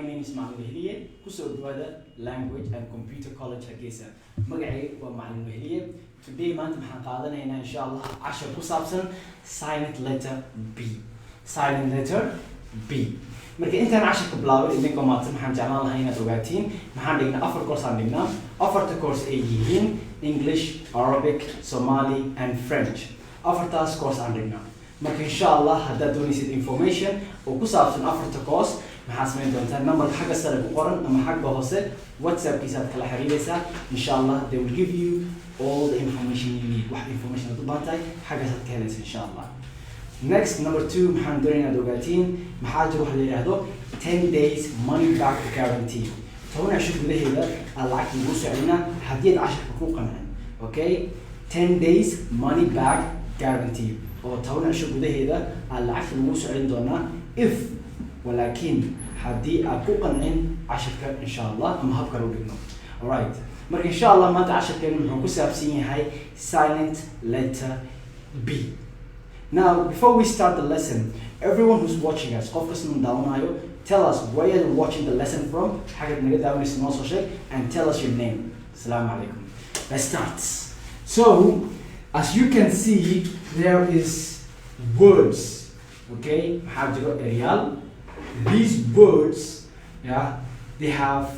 name is Macalin Weheliye, kusoo dhawaada Language and Computer College Hargeysa. Magacaygu waa Macalin Weheliye. Today maanta waxaan qaadanaynaa insha Allah cashar ku saabsan silent letter B. Silent letter B. Marka intaan casharka bilaabay idinka maanta waxaan jeclaan lahaa inaad ogaatiin maxaan dhignaa afar course aan dhignaa. Afarta course ay yihiin English, Arabic, Somali and French. Afartaas course aan dhignaa. Marka insha Allah haddaad doonaysid information oo ku saabsan afarta course maxaa samayn doontaa numberka xagga sare ku qoran ama xagga hoose WhatsApp-kiisa aad kala xiriiraysaa. Insha Allah they will give you all the information you need. Wax information aad u baahan tahay xaggaas aad ka helaysa insha Allah. Next, number 2, maxaan doonaynaa inaad ogaatiin maxaa jiro waxa la yidhaahdo 10 days money back guarantee. 10 cisho gudaheeda aad lacagta lagu soo celinaa haddii aad casharka ku qancin. Okay? 10 days money back guarantee. oo 10 cisho gudaheeda aad lacagta lagu soo celin doonaa if walakin haddii aad ku qancin casharka insha Allah ama habka loo dhigno. Alright. Marka insha Allah maanta casharkeenu wuxuu ku saabsan yahay silent letter B. Now, before we start the lesson, everyone who's watching us, tell us where you're watching the lesson from, and tell us your name. Assalamu alaikum. Let's start. So, as you can see, there is words. Okay, these words, yeah, they have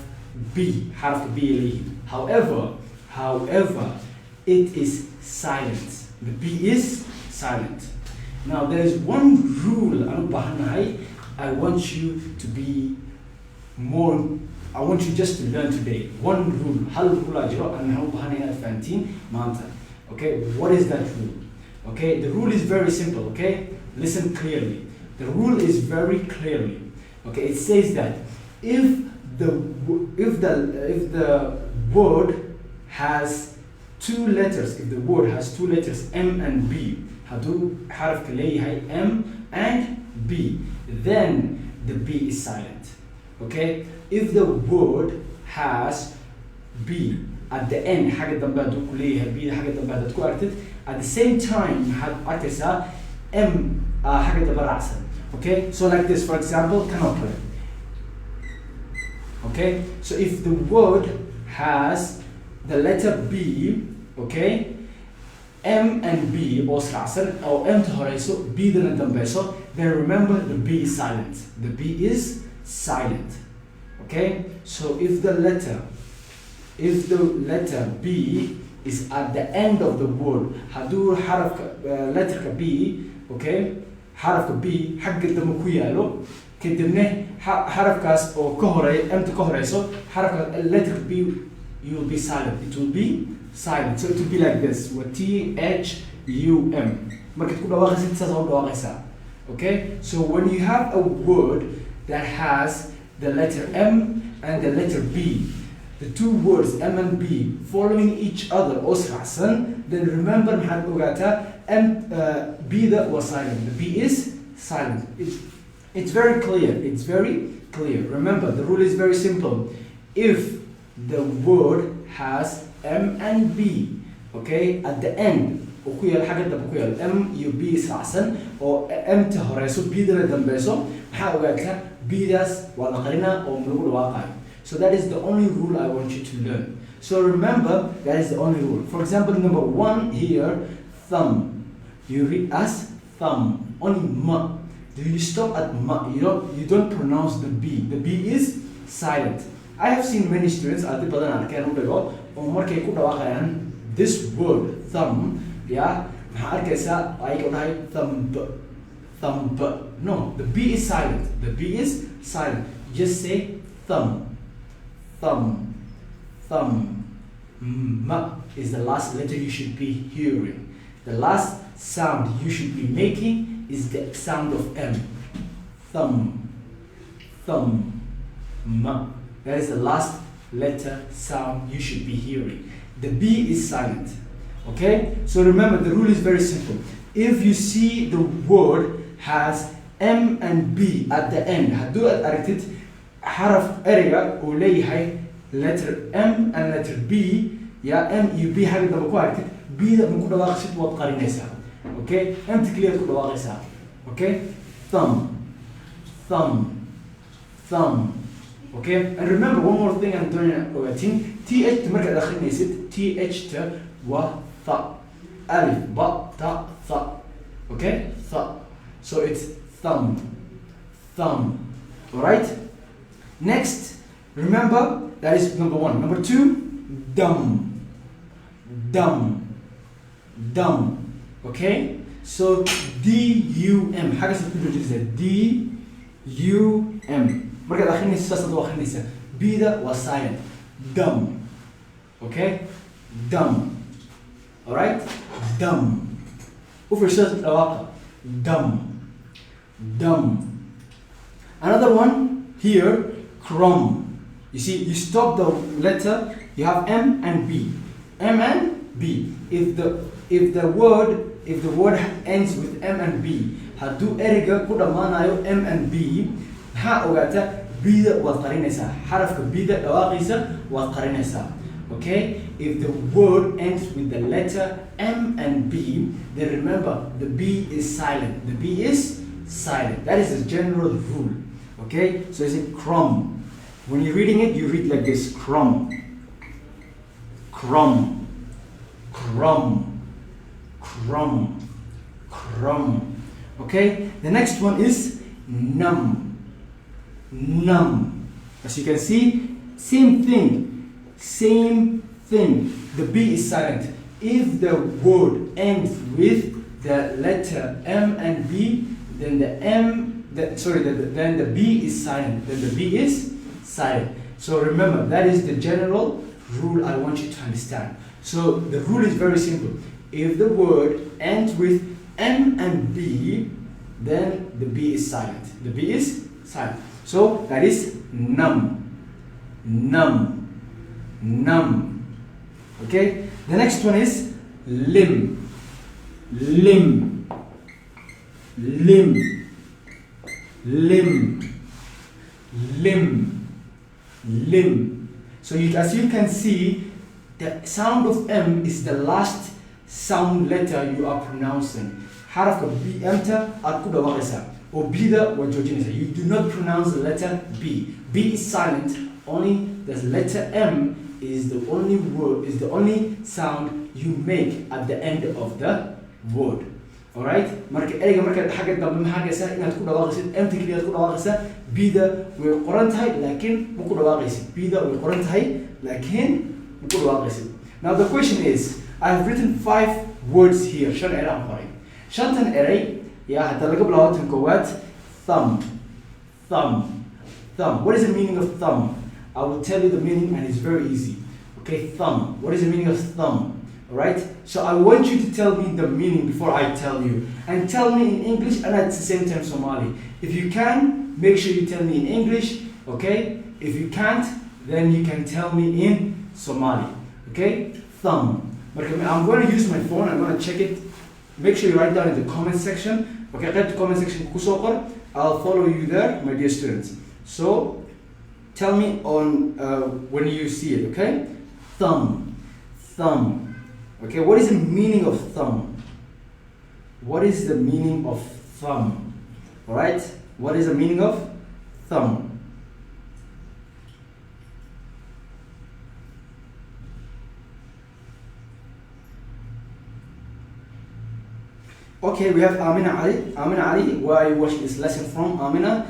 B, harf B. However, it is silent. The B is silent. Now there is one rule I want you to be more, I want you just to learn today. One rule. Okay, what is that rule? Okay, the rule is very simple, okay? Listen clearly. The rule is very clearly. Okay, it says that if the word has two letters, M and B, حرف كليه M and B, then the B is silent. Okay? If the word has B at the end, at the same time, M okay? So like this, for example, cannot. Okay? So if the word has the letter B, okay? M and B or M to horizon, B then remember the B is silent. The B is silent. Okay? So if the letter B is at the end of the word, letter B, okay? حرف B حق الدم كويالو كدمنه حرف كاس أو كهري M to كهريسو حرف letter B, you will be silent. It will be silent. So it will be like this. THUM. Okay? So when you have a word that has the letter M and the letter B, the two words M and B following each other, then remember B that was silent. The B is silent. It's very clear. It's very clear. Remember, the rule is very simple. If the word has M and B, okay, at the end, M you B is rasan or M to horizon B the dambeso, B das wala or mrugu. So that is the only rule I want you to learn. So remember, that is the only rule. For example, number 1 here, thumb. You read as thumb. Only ma. Do you stop at ma? You don't pronounce the B. The B is silent. I have seen many students this word thumb, yeah, thumb. No, the B is silent. The B is silent. Just say thumb. M is the last letter you should be hearing. The last sound you should be making is the sound of M. Thumb. M. That is the last letter sound you should be hearing. The B is silent. Okay? So remember, the rule is very simple. If you see the word has M and B at the end, حرف area وليه letter M and letter B, yeah, M you B حاجة ده بقول B ده بنقول ده واقع وتقارنيسها. Okay? M تكليه كل واقعها. Okay? Thumb. Okay, and remember one more thing I'm doing TH to market akhrinaysid TH to wa tha alif ba ta tha. Okay, tha. So it's thumb. Alright? Next, remember that is number 1. Number 2, dumb. Okay? So D-U-M. How does it say? D-U-M. Marka akhrinaysa saas aad akhrinaysa. B-da was silent. Dumb. Okay? Dumb. Alright? Dumb. Ufirsad dhawaqa. Dumb. Another one here, crumb. You see, you stop the letter, you have M and B. M and B. If the word ends with M and B, hadu erga ku dhamaanayo M and B, ha ogata B da waad qarinaysaa. Xarafka B da dhawaaqaysa waad qarinaysaa. Okay? If the word ends with the letter M and B, then remember the B is silent. The B is silent. That is the general rule. Okay? So is it crumb? When you're reading it, you read like this: crumb. Okay? The next one is numb. As you can see, same thing. The B is silent. If the word ends with the letter M and B, then then the B is silent. Then the B is silent. So remember, that is the general rule I want you to understand. So the rule is very simple. If the word ends with M and B, then the B is silent. The B is silent. So that is numb. Okay? The next one is limb. So as you can see, the sound of M is the last sound letter you are pronouncing. Harafka B enter aad ku dhawaaqaysaa oo B da waad joojinaysaa. You do not pronounce the letter B. B is silent. Only the letter M is the only sound you make at the end of the word. Alright? Marka ereyga marka xagga dambe maxaa gaysaa inaad ku dhawaaqaysid M kaliya ku dhawaaqaysaa. B da way qoran tahay laakiin ma ku dhawaaqaysid. B da way qoran tahay laakiin ma ku dhawaaqaysid. Now the question is, I have written 5 words here. Shan erey aan qoray. Shantan erey yaa hadda laga bilaabo tan koowaad. Thumb. What is the meaning of thumb? I will tell you the meaning and it's very easy. Okay, thumb. What is the meaning of thumb? Alright? So I want you to tell me the meaning before I tell you. And tell me in English and at the same time Somali. If you can, make sure you tell me in English. Okay? If you can't, then you can tell me in Somali. Okay? Thumb. I'm going to use my phone. I'm going to check it. Make sure you write down in the comment section. Okay, write the comment section. I'll follow you there, my dear students. So, tell me on when you see it, okay? Thumb. Okay, what is the meaning of thumb? What is the meaning of thumb? Alright? What is the meaning of thumb? Okay, we have Amina Ali, where I watched this lesson from. Amina,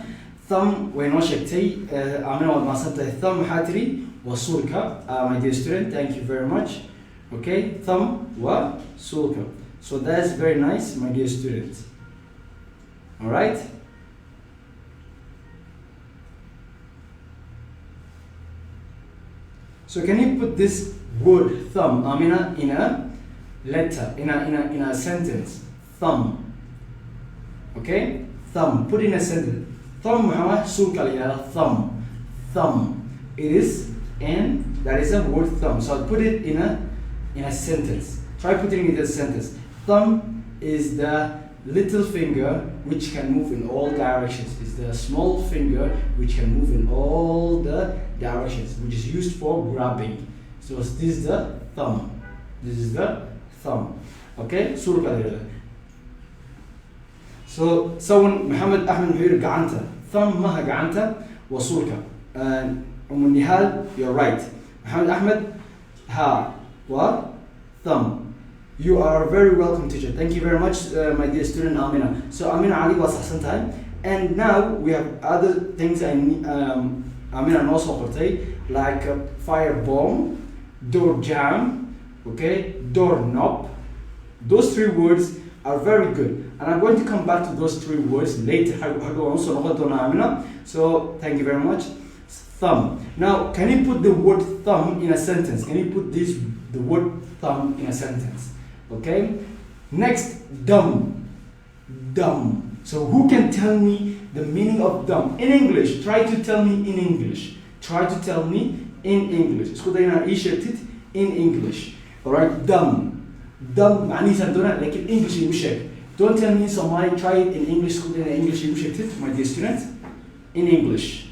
thumb, when I sheegtay, Amina was maasantay thumb hatri wa sulka. My dear student, thank you very much. Okay, thumb wa sulka. So that's very nice, my dear student. All right. So can you put this word thumb, Amina, in a letter, in a sentence? Thumb. Okay? Thumb. Put in a sentence. Thumb, thumb. It is and that is a word thumb. So I'll put it in a sentence. Try putting it in a sentence. Thumb is the little finger which can move in all directions. It's the small finger which can move in all the directions, which is used for grabbing. So this is the thumb. Okay? So someone Muhammad Ahmed Muhir gacanta. Thumb maha gacanta wa sulka. Nihal, you're right. Muhammad Ahmed, ha, what? Thumb. You are very welcome, teacher. Thank you very much, my dear student Amina. So Amina Ali was Hassan time. And now we have other things I need, Amina and also like fire bomb, door jam, okay, door knob. Those three words are very good. And I'm going to come back to those three words later. So thank you very much. Thumb. Now, can you put the word thumb in a sentence? Can you put the word thumb in a sentence? Okay. Next, dumb. Dumb. So who can tell me the meaning of dumb in English? Try to tell me in English. Try to tell me in English. In English. Alright, dumb. Dumb معنيها دونها لكن English يمشي. Don't tell me in Somali, try it in English. In English يمشي, my dear students. In English.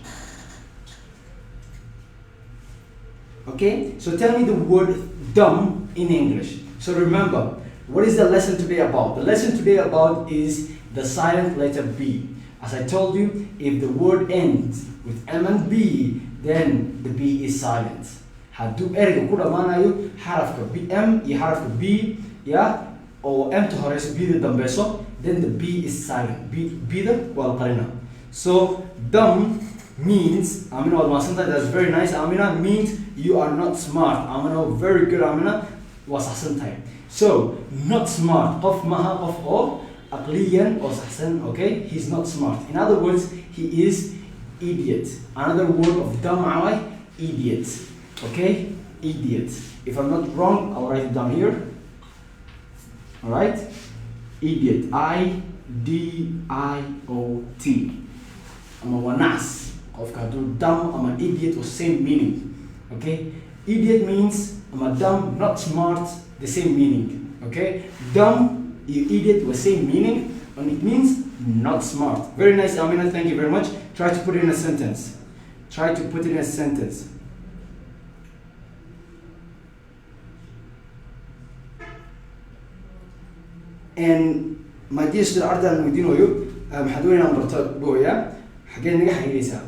Okay, so tell me the word dumb in English. So remember, what is the lesson today about? The lesson today about is the silent letter B. As I told you, if the word ends with M and B, then the B is silent. Haddu erga ku dhamaanayo xarafka M iyo xarafka B, yeah, or M to horeyso B da dambayso, then the B is silent. B da waa la qarina. So dumb means, Amina wal maasanta, that's very nice. Amina means you are not smart. Amina, very good. Amina was Hassan time. So not smart. Qof maha qof oo aqliyan oo saxsan, okay? He's not smart. In other words, he is idiot. Another word of dumb away, idiot. Okay? Idiot. If I'm not wrong, I'll write it down here. Alright? Idiot. I-D-I-O-T. I'm a wanas. Of dumb, I'm an idiot, or same meaning. Okay? Idiot means I'm a dumb, not smart, the same meaning. Okay? Dumb, you idiot, the same meaning, and it means not smart. Very nice, Amina, thank you very much. Try to put it in a sentence. Try to put it in a sentence. And my dear student, Ardan Mudinoyo, Hadwin number 2, yeah? Again,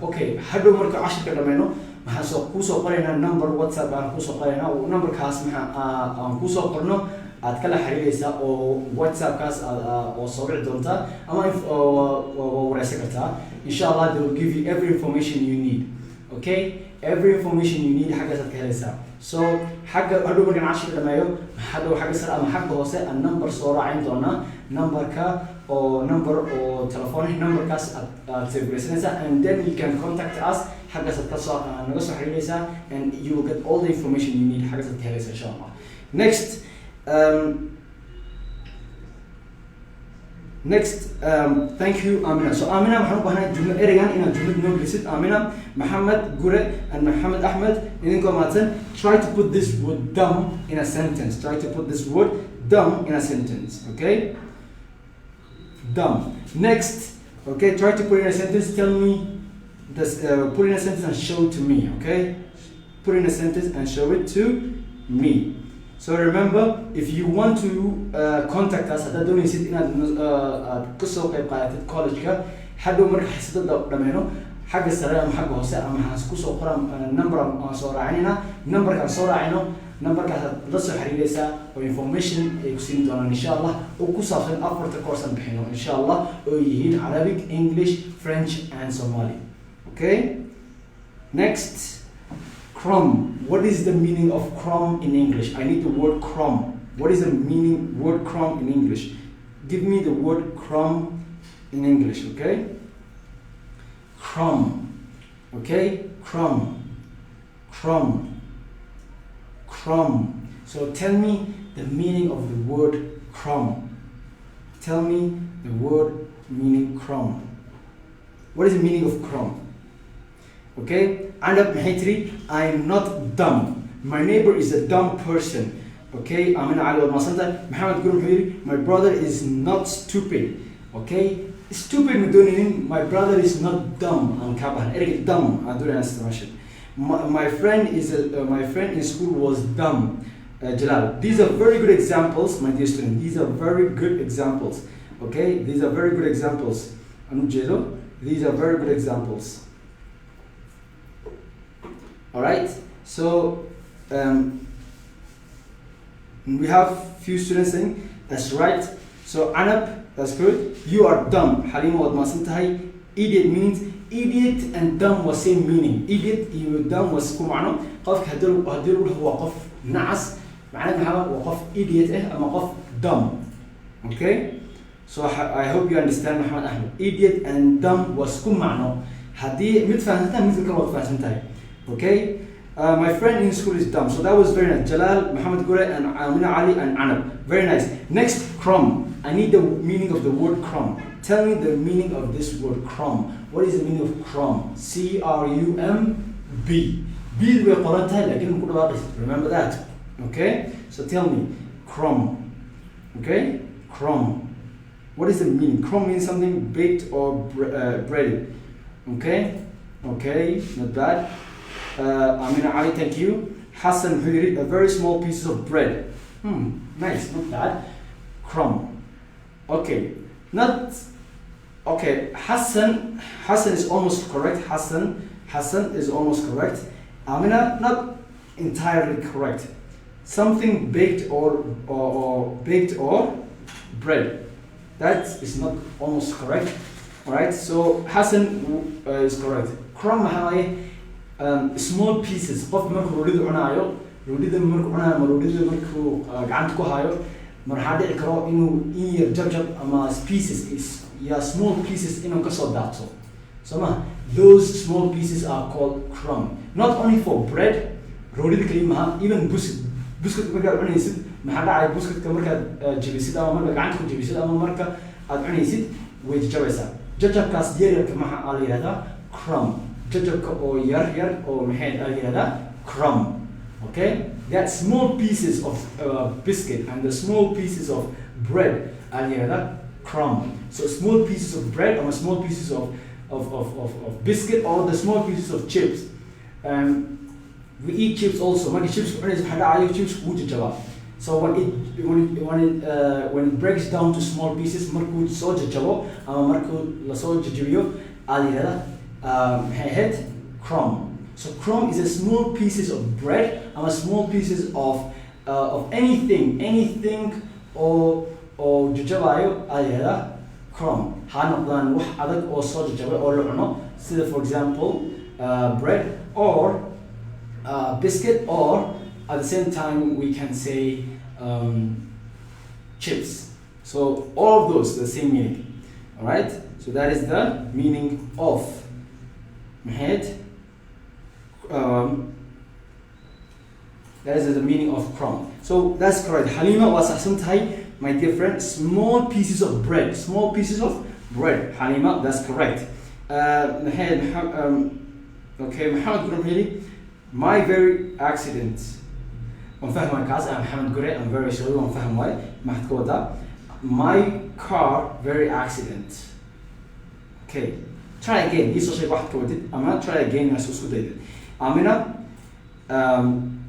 okay, how do we ask the menu? Mahaso Kuso Parena number, WhatsApp, and Kuso Parena, or number cast, Kuso Porno, at Kala Harisa, or WhatsApp cast, or Sovereign Donta, or Secretary. Inshallah, they will give you every information you need. Okay? Every information you need, Hagas at Kalisa. So, Haga Aduban Ashik the Mayo, Hado Hagasar and Hagose, and number Sora and Donna, number ka, or number or telephone number cast at and then you can contact us, Hagas at Kasa and Nosa Harisa, and you will get all the information you need, Hagas at Kalisa, inshallah. Next, thank you, Amina. So Amina, Muhammad Jumla Erigan in a Jumla no visit. Amina, Muhammad Gure and Muhammad Ahmed in Komatan. Try to put this word dumb in a sentence. Try to put this word dumb in a sentence. Okay? Dumb. Next, okay, try to put in a sentence. Tell me this, put in a sentence and show it to me. Okay? Put in a sentence and show it to me. So remember, if you want to contact us, هذا دون يصير إن قصة قيادة college كا حدو مرة حسيت دمينو حق السلام حق هوساء أم حاس قصة قرام number صورة عيننا number كان صورة عينه number كان لسه حريسة و information يكسين دونا إن شاء الله وقصة في upper course بحينه إن شاء الله ويهين Arabic, English, French and Somali. Okay. Next, crumb. What is the meaning of crumb in English? I need the word crumb. What is the meaning word crumb in English? Give me the word crumb in English, okay? Crumb. Okay? Crumb. Crumb. Crumb. So tell me the meaning of the word crumb. Tell me the word meaning crumb. What is the meaning of crumb? Okay? And up Mahitri, I am not dumb. My neighbor is a dumb person. Okay? Amin Ali wa Masanta, Muhammad Gurum Hiri, my brother is not stupid. Okay? Stupid meaning my brother is not dumb. I'm kabahan. Eric dumb. I don't understand. My friend in school was dumb. Jalal. These are very good examples, my dear student. These are very good examples. Okay? These are very good examples. These are very good examples. Alright, so we have few students saying that's right. So Anab, that's good. You are dumb. Halima wad masantahay. Idiot means idiot and dumb was same meaning. Idiot iyo dumb was ku macno qofka hadii huwa qof nacas macnaha waa qof idiot ama qof dumb. Okay? So I hope you understand Muhammad Ahmed. Idiot and dumb was ku macno hadii mid fahantan mid kale wad fahantahay. Okay? My friend in school is dumb. So that was very nice. Jalal, Muhammad Gure, and Amina Ali, and Anab. Very nice. Next, crumb. I need the meaning of the word crumb. Tell me the meaning of this word crumb. What is the meaning of crumb? C-R-U-M-B. B will remember that. Okay? So tell me, crumb. Okay? Crumb. What is the meaning? Crumb means something baked or breaded. Okay? Okay, not bad. Amina Ali, thank you. Hassan, a very small pieces of bread. Nice, not bad. Crumb. Okay, not okay. Hassan is almost correct. Hassan is almost correct. Amina, not entirely correct. Something baked or baked or bread. That is not almost correct. All right. So Hassan is correct. Crumb, small pieces. Qof markuu roodida cunaayo, roodida markuu cunaayo, roodida markuu gacanta ku hayo, marxaa dhici karo inuu in yar jab ama pieces is small pieces inuu ka soo daato. So those small pieces are called crumb. Not only for bread, roodida kaliya maaha, even biscuit markaad cunaysid, maxaa dhacay biscuitka markaad jabisid ama marka gacanta ku jabisid ama marka aad cunaysid way jabaysaa. Jabkaas yaryarka maxaa la yiraahdaa crumb. Jajabka or yar or mehed aliyada crumb. Okay, that small pieces of biscuit and the small pieces of bread aliyada crumb. So small pieces of bread or small pieces of biscuit or the small pieces of chips. We eat chips also. When chips chips so when it breaks down to small pieces, marku so jajabo ama marku la so jajabiyo aliyada head crumb. So crumb is a small pieces of bread and small pieces of anything or jajabayo ayada crumb. Hanaqdan wax adag oo soo jajabayo oo la cuno sida for example bread or biscuit or at the same time we can say chips. So all of those the same meaning. All right? So that is the meaning of head. That is the meaning of crumb. So that's correct. Halima was ahsantahay, my dear friend. Small pieces of bread. Small pieces of bread. Halima, that's correct. Okay, Muhammad Gure, my very accident. I'm Muhammad Gure, I'm very sorry. My car very accident. Okay. Try again. I'm not try again. Amina.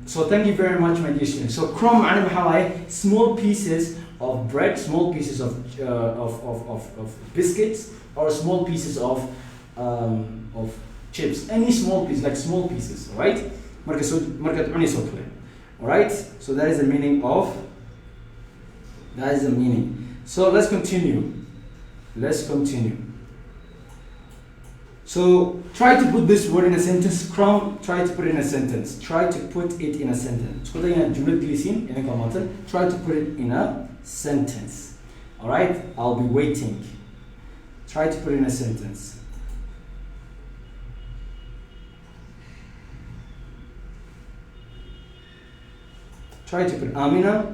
So thank you very much, my dear students. So crumb, small pieces of bread, small pieces of biscuits, or small pieces of chips. Any small piece, like small pieces, right? Alright? So that is the meaning of. That is the meaning. So let's continue. So try to put this word in a sentence. Crumb, try to put it in a sentence. Try to put it in a sentence. Try to put it in a sentence. Alright? I'll be waiting. Try to put it in a sentence. Try to put Amina.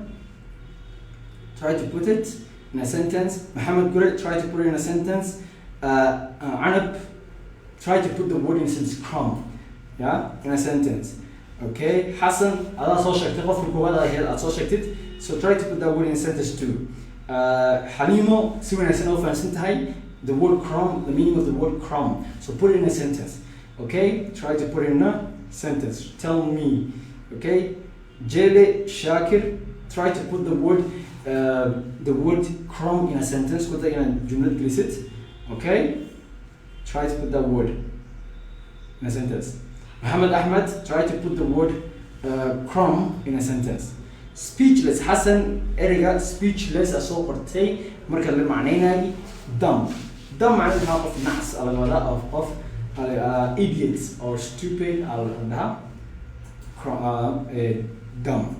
Try to put it in a sentence. Muhammad Gure, try to put it in a sentence. Anab, try to put the word in a sentence. Crumb, yeah, in a sentence. Okay, Hassan, so try to put that word in a sentence too. Halimo, the word crumb, the meaning of the word crumb. So put it in a sentence. Okay, try to put it in a sentence. Tell me. Okay, Jele Shakir, try to put the word crumb in a sentence. Okay, try to put that word in a sentence. Muhammad Ahmed, try to put the word crumb in a sentence. Speechless. Hassan erga speechless asoo qortay marka la macnaynay dumb. Dumb macnaha qof nacs ala wada of idiots or stupid ala dumb.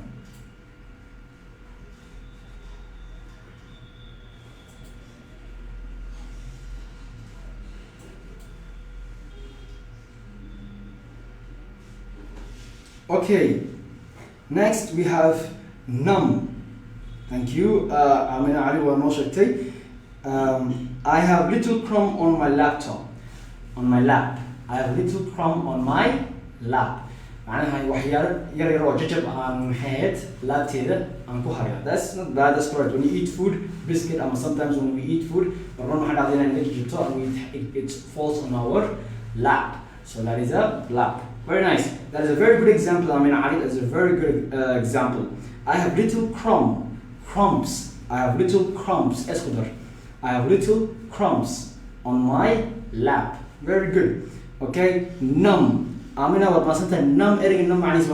Okay, next we have numb. Thank you. Amina Ali wa Moshakti. I have little crumb on my laptop. On my lap. I have little crumb on my lap. معناها وحيار يرى ججب عن حياة لا تيدا عن كهريا. That's not bad. That's correct. When you eat food, biscuit. Sometimes when we eat food, رنا حد عندنا نيجي جتو and it falls on our lap. So that is a lap. Very nice. That is a very good example. I mean, Ali, that's a very good example. I have little crumbs. I have little crumbs. I have little crumbs on my lap. Very good. Okay. Numb. I mean, what must I numb? Erg numb means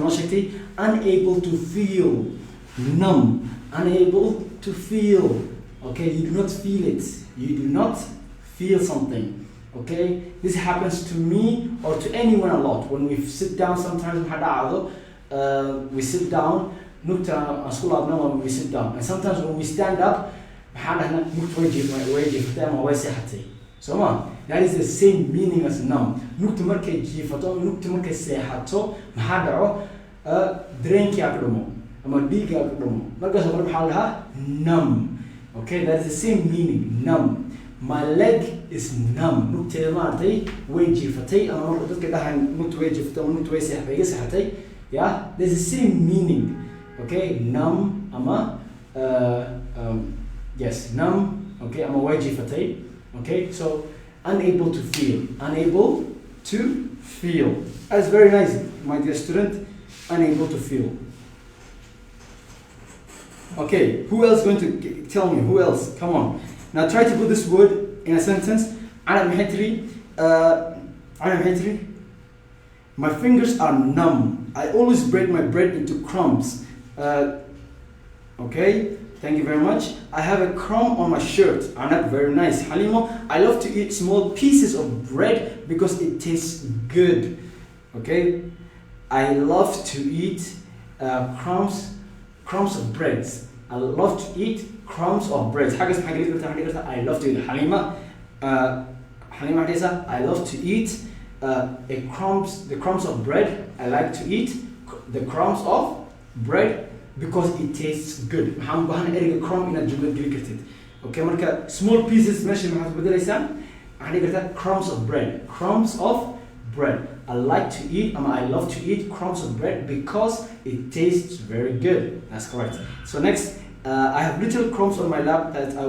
unable to feel. Numb. Unable to feel. Okay. You do not feel it. You do not feel something. Okay, this happens to me or to anyone a lot. When we sit down, sometimes we sit down. When we sit down, and sometimes when we stand up, so that is the same meaning as numb. Numb. Okay, that is the same meaning. Numb. My leg is numb. Yeah, there's the same meaning. Okay, numb. Yes, numb. Okay, I'm a wajifatay. Okay, so unable to feel. Unable to feel. That's very nice, my dear student. Unable to feel. Okay, who else is going to tell me? Who else? Come on. Now try to put this word in a sentence. My fingers are numb. I always break my bread into crumbs. Okay, thank you very much. I have a crumb on my shirt. Very nice. Halimo, I love to eat small pieces of bread because it tastes good. Okay, I love to eat crumbs of breads. I love to eat crumbs of bread. I love to eat Halima. I love to eat the crumbs of bread. I like to eat the crumbs of bread because it tastes good. A crumb in a jumla. Okay, marka small pieces measure crumbs of bread. Crumbs of bread. I like to eat, I love to eat crumbs of bread because it tastes very good. That's correct. So next, I have little crumbs on my lap that I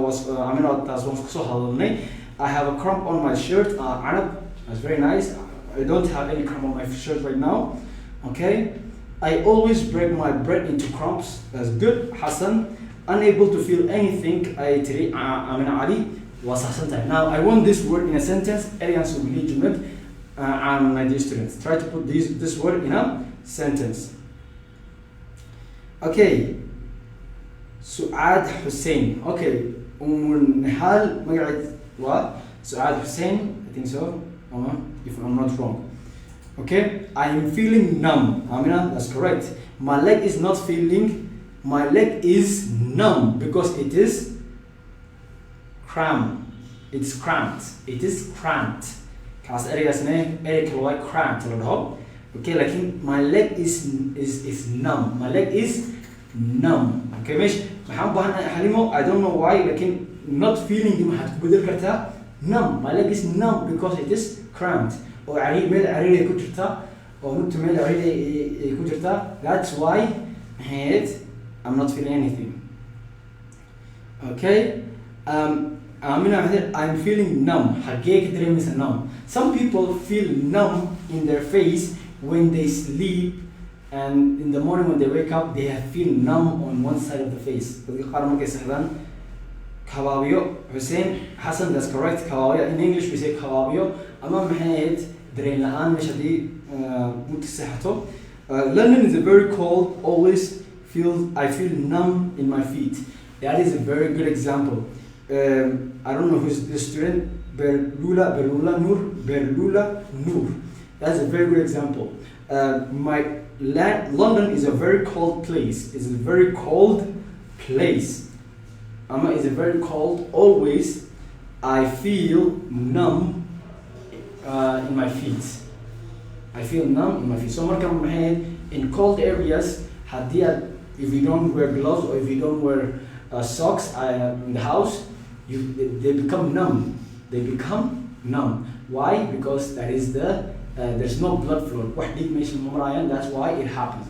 have a crumb on my shirt. That's very nice. I don't have any crumb on my shirt right now. Okay. I always break my bread into crumbs. That's good. Hassan. Unable to feel anything. Ali was Hassan. Now I want this word in a sentence. Arians will be jumlet. And my dear students, try to put this word in a sentence. Okay. Suad Hussein. Okay. Nihal Mag'id what? Suad Hussein. I think so. If I'm not wrong. Okay. I am feeling numb. Amina, that's correct. My leg is not feeling. My leg is numb because it is cramped. It's cramped. It is cramped. Cramped. Okay, like my leg is numb. My leg is numb. Okay, ماشي. I don't know why, like not feeling دي ما هتبدل كرتها numb. My leg is numb because it is cramped. Or عريض ميل عريض يكون كرتها. Or نوت ميل عريض يكون كرتها. That's why I'm not feeling anything. Okay. I'm feeling numb. Numb. Some people feel numb in their face when they sleep, and in the morning when they wake up, they feel numb on one side of the face. Hussein Hassan, that's correct. In English we say kawabiyo. Drain laan London is a very cold. Always I feel numb in my feet. That is a very good example. I don't know who's the student. Berlula Nur. That's a very good example. London is a very cold place. It's a very cold place. Is a very cold. Always I feel numb in my feet. I feel numb in my feet. So in cold areas, if you don't wear gloves or if you don't wear socks in the house, they become numb. They become numb. Why? Because that is there's no blood flow. That's why it happens.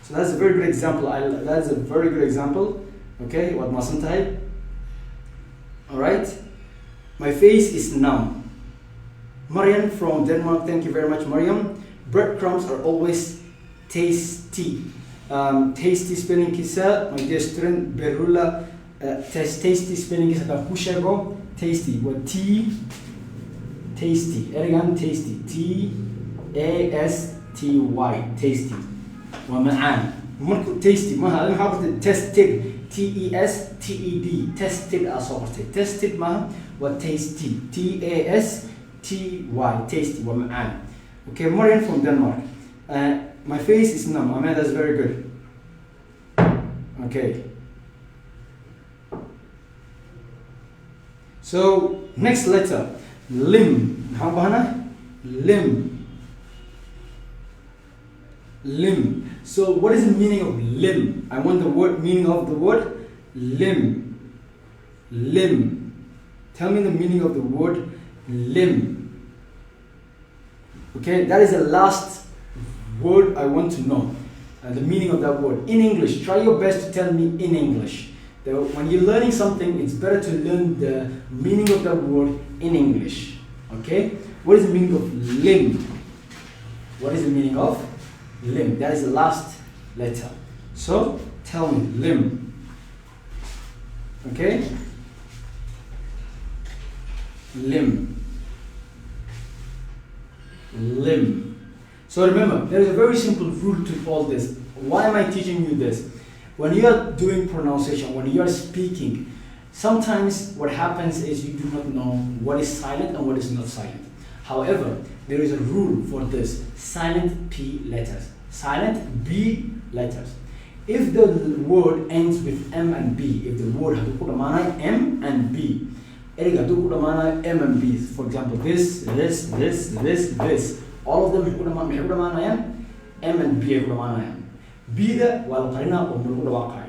So that's a very good example. That's a very good example. Okay, what mustn't I? Alright. My face is numb. Mariam from Denmark, thank you very much, Mariam. Breadcrumbs are always tasty. Tasty spelling kisa, my dear student, Berula. Tasty spelling kisa, Kushago, tasty. What T? Tasty. Again, tasty. Tasty. Tasty. ومعان. Tasty. ما هذا حاطط tested. TESTED. Tested أصورته. Tested ما what tasty. TASTY. Tasty. ومعان. Okay, Marian from Denmark. My face is numb. I mean, that's very good. Okay. So next letter, limb. How about limb? Limb. So what is the meaning of limb? I want the meaning of the word limb. Limb. Tell me the meaning of the word limb. Okay, that is the last word I want to know. The meaning of that word in English. Try your best to tell me in English. When you're learning something, it's better to learn the meaning of that word in English. Okay? What is the meaning of limb? What is the meaning of limb? That is the last letter. So tell me, limb. Okay? Limb. Limb. So remember, there is a very simple rule to all this. Why am I teaching you this? When you are doing pronunciation, when you are speaking, sometimes what happens is you do not know what is silent and what is not silent. However, there is a rule for this. Silent P letters. Silent B letters. If the word ends with M and B, if the word has M and B, M and B, for example, this, all of them M and B. B ده والقرينة ومن الواقع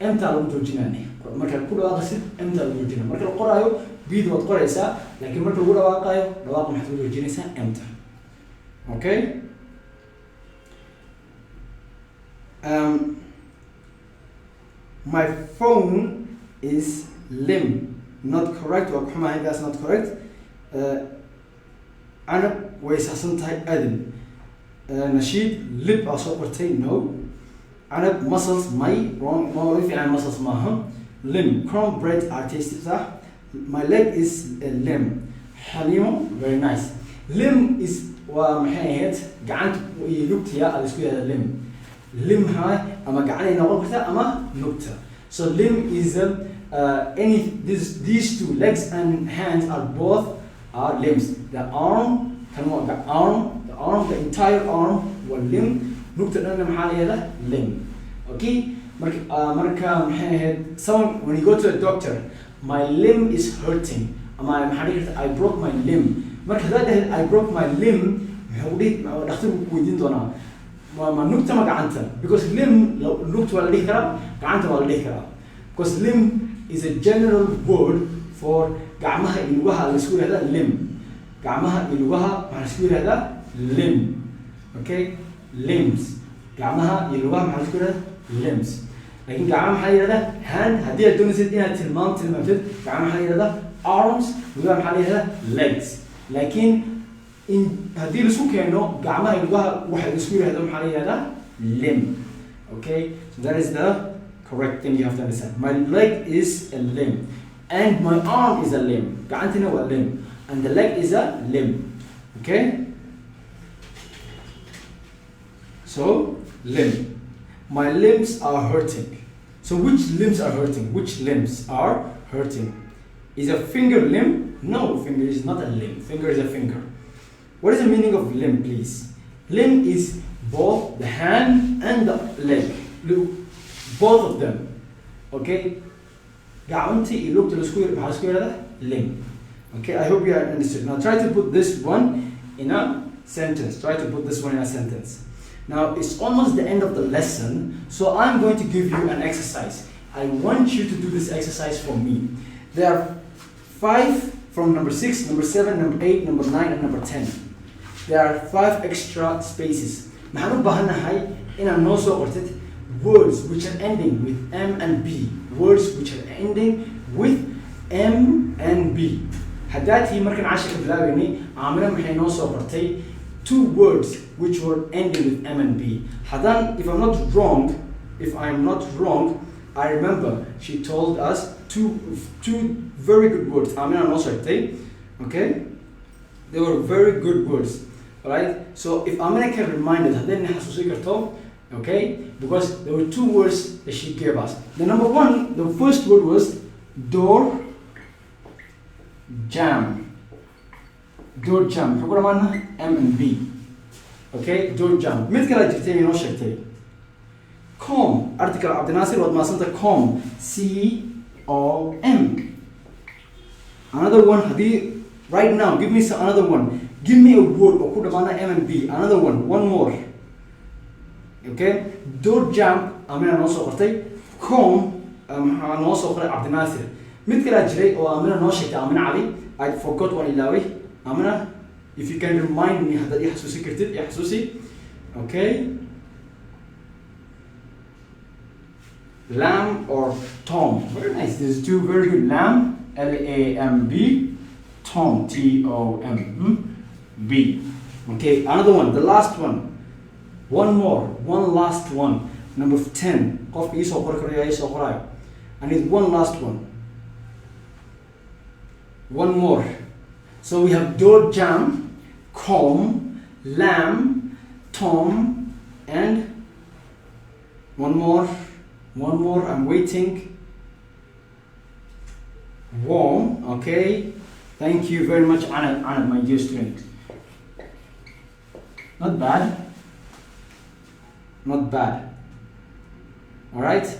أنت لو توجينني مركل كل واقع أنت لو توجينا مركل القرايو B ده والقراء سا لكن مركل كل واقع الواقع محتاج توجيني سا أنت. Okay. My phone is limb. Not correct. وكمان that's not correct. أنا ويساسنتاي أدم. نشيد lip أصوبرتين no. أنا muscles wrong ما في عن muscles معهم. Limb crumb bread are tasty صح. My leg is a limb. حليمه very nice. Limb is ومحيط قعنت ينكت يا الاسكوية limb. Limb هاي أما قعني نقول كذا أما نكتة. So limb is these two legs and hands are both limbs. The arm the entire arm والlimb نكتة لنا محالي هذا limb. Okay. مركا محيط. Someone when you go to a doctor, my limb is hurting. I broke my limb. مركا هذا I broke my limb. هودي دكتور ويدين دونا. ما نكتة ما قعنتها. Because limb لو نكتة ولا ليه كلام قعنتها ولا ليه كلام. Because limb is a general word for قعمها يلوها على السكول هذا limb. قعمها يلوها مع السكول هذا limb. Okay. Limbs. قعمها يلوها مع السكول هذا limbs. لكن قعمها حالي هذا hand هدي الدنيا سديها تلمان قعمها حالي هذا arms ويلوها حالي هذا legs. لكن in هدي السكول كأنه قعمها يلوها واحد السكول هذا محالي هذا limb. Okay. So that is the correct thing you have to understand. My leg is a limb. and my arm is a limb. قعنتنا هو limb, and the leg is a limb. Okay? So limb. My limbs are hurting. So which limbs are hurting? Which limbs are hurting? Is a finger limb? No, finger is not a limb. Finger is a finger. What is the meaning of limb, please? Limb is both the hand and the leg. Look, both of them. Okay? قعنتي you look to the square limb. Okay, I hope you understood. Now try to put this one in a sentence. Try to put this one in a sentence. Now it's almost the end of the lesson, so I'm going to give you an exercise. I want you to do this exercise for me. There are 5 from number 6, number 7, number 8, number 9, and number 10. There are 5 extra spaces. محمد بهنا هاي in a no so orted words which are ending with M and B. Words which are ending with M and B. حداتي مركن عاشر بلاويني عاملة محي no so ortي 2 words which were ending with M and B. Hadan, if I'm not wrong, I remember she told us two very good words. I mean, I'm also okay? They were very good words. Alright? So if Amina can remind us, okay? Because there were 2 words that she gave us. The number 1, the first word was door jam. Door jam. M and B. Okay? Door jam. Com. Article Abdel Nasir what masanta com. C-O-M. Another one. Hadi, right now, give me another one. Give me a word. M and B. Another one. One more. Okay? Door jam. Amina also qortay. Com. Also qortay Abdel Nasir. Mid kala jiray oo Amina noo sheegtay Amina Ali. I forgot one ilaaway. Amina, if you can remind me hadad ihasuusi kartid ihasuusi. Okay? Lamb or Tom. Very nice. There's 2 very good. Lamb, L-A-M-B. Tom, T-O-M-B. Okay, another one. The last one. One more. One last one. Number 10. I need one last one. One more. So we have door jam, comb, lamb, Tom, and one more. One more, I'm waiting. Warm, okay. Thank you very much, Anna, my dear student. Not bad. Not bad. Alright?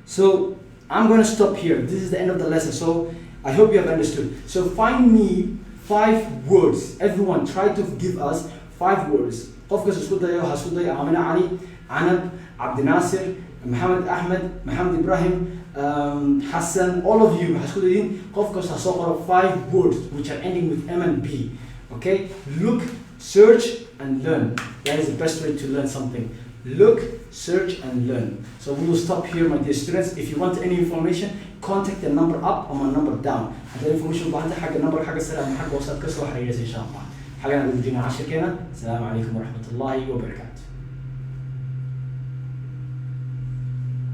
So, I'm going to stop here. This is the end of the lesson. So, I hope you have understood. So, find me 5 words. Everyone, try to give us 5 words. Amina Ali, Anab, Abdel Nasir, Muhammad Ahmed, Muhammad Ibrahim, Hassan, all of you, 5 words which are ending with M and B. Okay? Look, search, and learn. That is the best way to learn something. Look, search, and learn. So we will stop here, my dear students. If you want any information, contact the number up or my number down. هذا information بعد حق النمبر حق السلام حق وصلت كسر حريص إن شاء الله. حقنا بدنا 10 كنا. السلام عليكم ورحمة الله وبركاته.